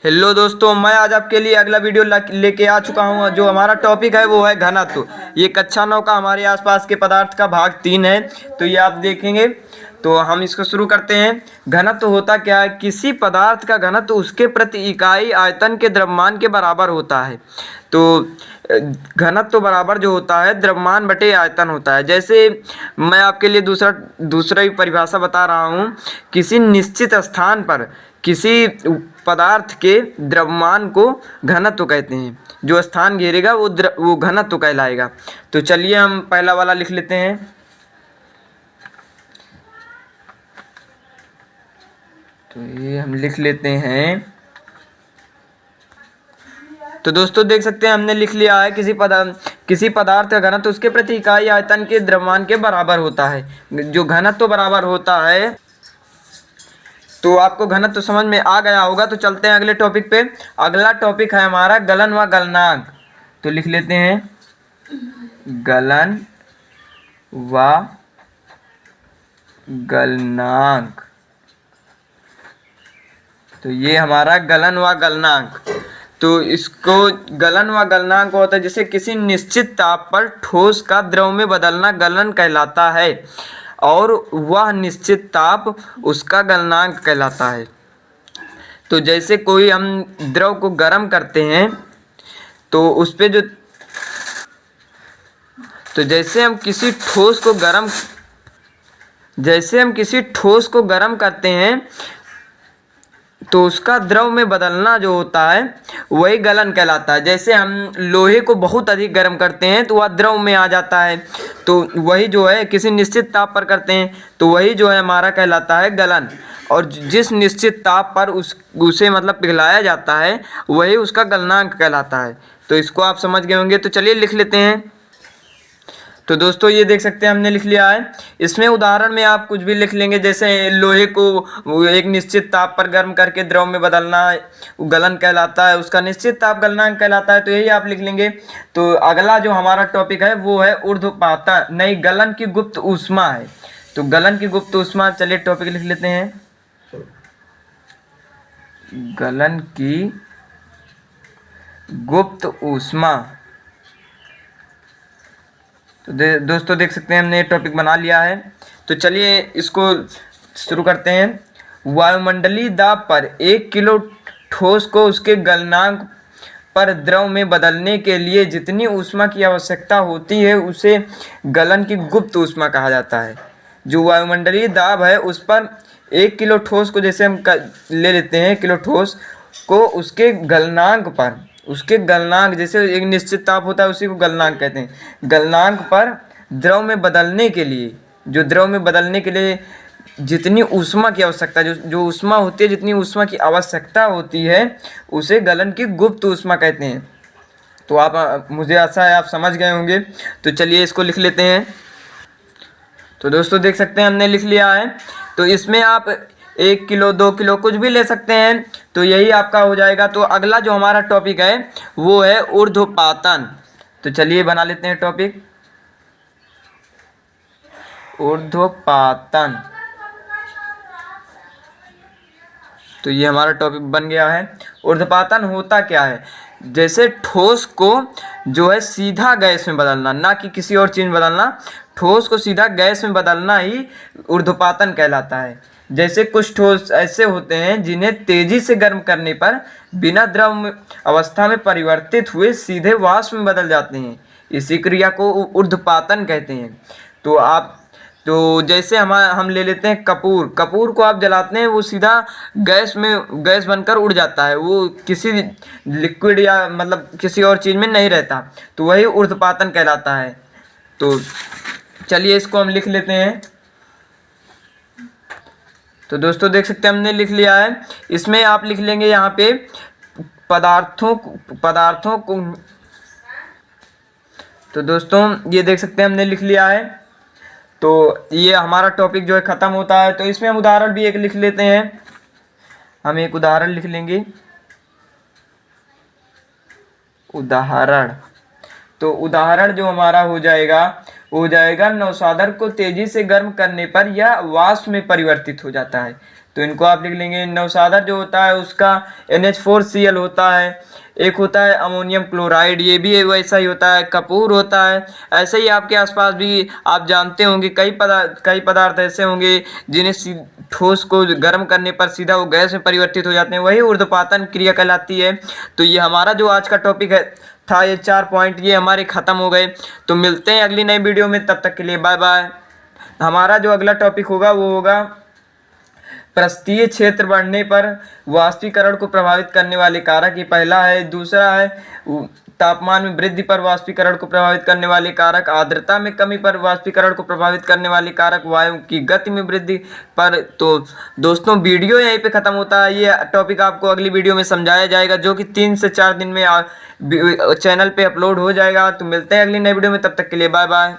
Hello दोस्तों, मैं आज आपके लिए अगला वीडियो लेके आ चुका हूँ। जो हमारा टॉपिक है वो है घनत्व। ये कक्षा 9 का हमारे आसपास के पदार्थ का भाग 3 है। तो ये आप देखेंगे। तो हम इसको शुरू करते हैं। घनत्व होता क्या है? किसी पदार्थ का घनत्व उसके प्रति इकाई आयतन के द्रव्यमान के बराबर होता है। तो घनत्व बराबर जो होता है द्रव्यमान बटे आयतन होता है। जैसे मैं आपके लिए दूसरा ही परिभाषा बता रहा हूँ। किसी निश्चित स्थान पर किसी पदार्थ के द्रव्यमान को घनत्व कहते हैं। जो स्थान घेरेगा वो घनत्व कहलाएगा। तो चलिए हम पहला वाला लिख लेते हैं। तो ये हम लिख लेते हैं। तो दोस्तों देख सकते हैं हमने लिख लिया है किसी पदार्थ का घनत्व उसके प्रति इकाई आयतन के द्रव्यमान के बराबर होता है। जो घनत्व बराबर होता है। तो आपको घनत्व समझ में आ गया होगा। तो चलते हैं अगले टॉपिक पे। अगला टॉपिक है हमारा गलन व गलनांक। तो लिख लेते हैं गलन व गलनांक। तो ये हमारा गलन व गलनांक। तो इसको गलन व गलनांक होता है जैसे किसी निश्चित ताप पर ठोस का द्रव में बदलना गलन कहलाता है और वह निश्चित ताप उसका गलनांक कहलाता है। तो जैसे कोई हम द्रव को गर्म करते हैं तो उस पे जो तो जैसे हम किसी ठोस को गर्म करते हैं तो उसका द्रव में बदलना जो होता है वही गलन कहलाता है। जैसे हम लोहे को बहुत अधिक गर्म करते हैं तो वह द्रव में आ जाता है। तो वही जो है किसी निश्चित ताप पर करते हैं तो वही जो है हमारा कहलाता है गलन। और जिस निश्चित ताप पर उसे मतलब पिघलाया जाता है वही उसका गलनांक कहलाता है। तो इसको आप समझ गए होंगे। तो चलिए लिख लेते हैं। तो दोस्तों ये देख सकते हैं हमने लिख लिया है। इसमें उदाहरण में आप कुछ भी लिख लेंगे। जैसे लोहे को एक निश्चित ताप पर गर्म करके द्रव में बदलना गलन कहलाता है, उसका निश्चित ताप गलनांक कहलाता है। तो यही आप लिख लेंगे। तो अगला जो हमारा टॉपिक है वो है ऊर्ध्वपातन नहीं गलन की गुप्त ऊष्मा है। तो गलन की गुप्त ऊष्मा, चलिए टॉपिक लिख लेते हैं गलन की गुप्त ऊष्मा। तो दोस्तों देख सकते हैं हमने ये टॉपिक बना लिया है। तो चलिए इसको शुरू करते हैं। वायुमंडलीय दाब पर 1 किलो ठोस को उसके गलनांक पर द्रव में बदलने के लिए जितनी ऊष्मा की आवश्यकता होती है उसे गलन की गुप्त ऊष्मा कहा जाता है। जो वायुमंडलीय दाब है उस पर 1 किलो ठोस को जैसे हम ले लेते हैं किलो ठोस को उसके गलनांक जैसे एक निश्चित ताप होता है उसी को गलनांक कहते हैं। गलनांक पर द्रव में बदलने के लिए जितनी ऊष्मा की आवश्यकता जो ऊष्मा होती है जितनी ऊष्मा की आवश्यकता होती है उसे गलन की गुप्त ऊष्मा कहते हैं। तो आप मुझे आशा है आप समझ गए होंगे। तो चलिए इसको लिख लेते हैं। तो दोस्तों देख सकते हैं हमने लिख लिया है। तो इसमें आप 1 किलो 2 किलो कुछ भी ले सकते हैं। तो यही आपका हो जाएगा। तो अगला जो हमारा टॉपिक है वो है ऊर्ध्वपातन। तो चलिए बना लेते हैं टॉपिक ऊर्ध्वपातन। तो ये हमारा टॉपिक बन गया है। ऊर्ध्वपातन होता क्या है? जैसे ठोस को जो है सीधा गैस में बदलना, ना कि किसी और चीज़ में बदलना, ठोस को सीधा गैस में बदलना ही ऊर्ध्वपातन कहलाता है। जैसे कुछ ठोस ऐसे होते हैं जिन्हें तेजी से गर्म करने पर बिना द्रव अवस्था में परिवर्तित हुए सीधे वाष्प में बदल जाते हैं। इसी क्रिया को ऊर्ध्वपातन कहते हैं। तो जैसे हम ले लेते हैं कपूर को आप जलाते हैं वो सीधा गैस बनकर उड़ जाता है। वो किसी लिक्विड या मतलब किसी और चीज़ में नहीं रहता। तो वही ऊर्ध्वपातन कहलाता है। तो चलिए इसको हम लिख लेते हैं। तो दोस्तों देख सकते हैं हमने लिख लिया है। इसमें आप लिख लेंगे यहाँ पे पदार्थों को। तो दोस्तों ये देख सकते हैं हमने लिख लिया है। तो ये हमारा टॉपिक जो है ख़त्म होता है। तो इसमें हम उदाहरण भी एक लिख लेते हैं। हम एक उदाहरण लिख लेंगे। तो उदाहरण जो हमारा हो जाएगा नौशादर को तेजी से गर्म करने पर यह वाष्प में परिवर्तित हो जाता है। तो इनको आप लिख लेंगे। नवसादर जो होता है उसका NH4Cl होता है। एक होता है अमोनियम क्लोराइड, ये भी वैसा ही होता है। कपूर होता है। ऐसे ही आपके आसपास भी आप जानते होंगे कई पदार्थ ऐसे होंगे जिन्हें ठोस को गर्म करने पर सीधा वो गैस में परिवर्तित हो जाते हैं, वही ऊर्ध्वपातन क्रिया कहलाती है। तो ये हमारा जो आज का टॉपिक है था, ये 4 पॉइंट ये हमारे ख़त्म हो गए। तो मिलते हैं अगली नई वीडियो में, तब तक के लिए बाय बाय। हमारा जो अगला टॉपिक होगा वो होगा पृष्ठीय क्षेत्र बढ़ने पर वाष्पीकरण को प्रभावित करने वाले कारक। ये पहला है। दूसरा है तापमान में वृद्धि पर वाष्पीकरण को प्रभावित करने वाले कारक। आर्द्रता में कमी पर वाष्पीकरण को प्रभावित करने वाले कारक। वायु की गति में वृद्धि पर। तो दोस्तों वीडियो यहीं पे ख़त्म होता है। ये टॉपिक आपको अगली वीडियो में समझाया जाएगा, जो कि 3 से 4 दिन में चैनल पे अपलोड हो जाएगा। तो मिलते हैं अगली नई वीडियो में, तब तक के लिए बाय बाय।